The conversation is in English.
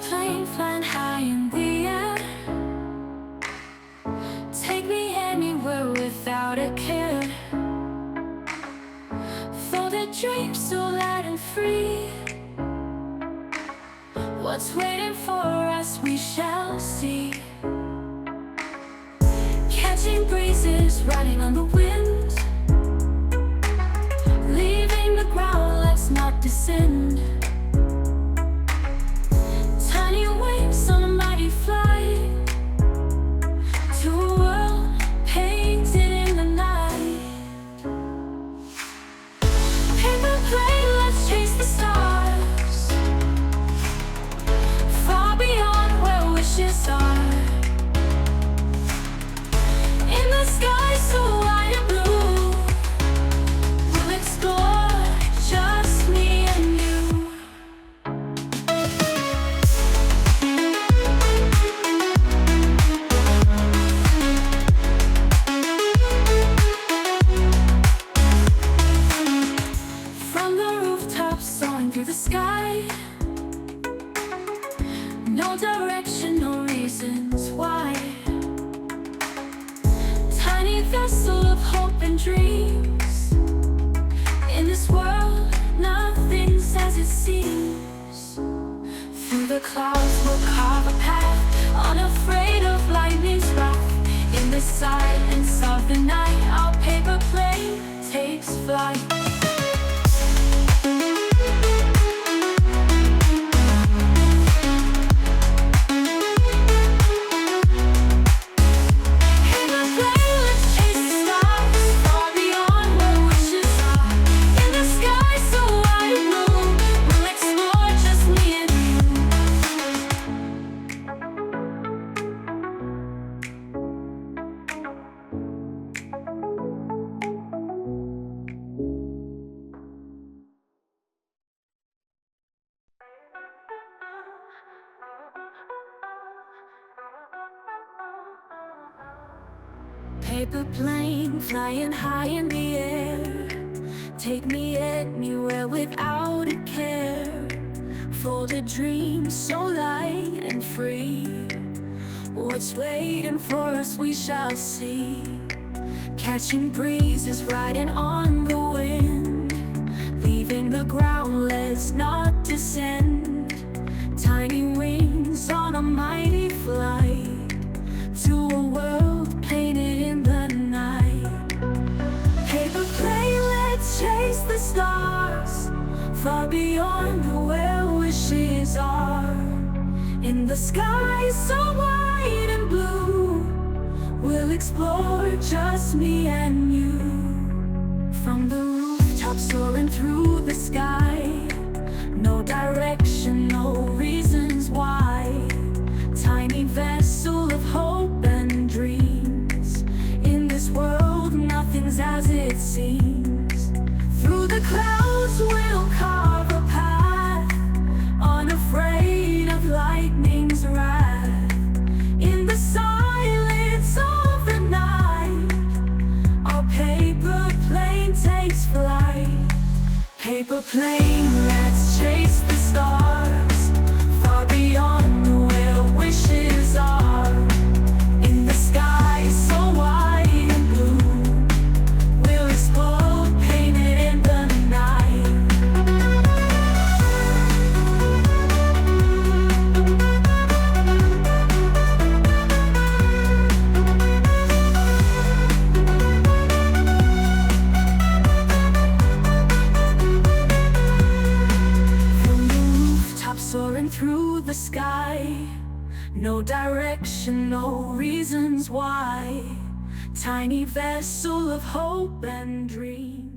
plane flying high in the air. Take me anywhere without a care. For the dreams so light and free, what's waiting for us we shall see. Catching breezes, riding on the wind, leaving the ground, let's not descend. Tiny wings on a mighty flight, to a world painted in the night. Paper plane, let's chase the stars, far beyond where wishes are. In the sky so wide and blue, we'll explore, just me and you. From the rooftops soaring through the sky, no direction, no reasons why. Tiny vessel of hope and dreams. In this world, nothing's as it seems. Through the clouds we'll carve a path, unafraid of lightning's wrath. In the silence of the night, our paper plane takes flight. Paper plane flying high in the air, take me anywhere without a care. For the dreams so light and free, what's waiting for us we shall see. Catching breezes, riding on the wind, leaving the ground, let's not descend. Tiny wings on a mighty flight, to a world painted in the night. Paper plane, let's chase the stars, far beyond where wishes are. In the sky so wide and blue, we'll explore, just me and you. From the rooftops soaring through the sky, no direction, no reasons why. Tiny vessel of hope and dreams. In this world, nothing's as it seems. Through the clouds we'll carve a path, unafraid of lightning's wrath. In the silence of the night, our paper plane takes flight. Paper plane, let's chase the stars, far beyond where wishes are. In the sky so wide and blue, we'll explore, painted in the night. From the rooftops soaring through the sky, no direction, no reasons why. Tiny vessel of hope and dream.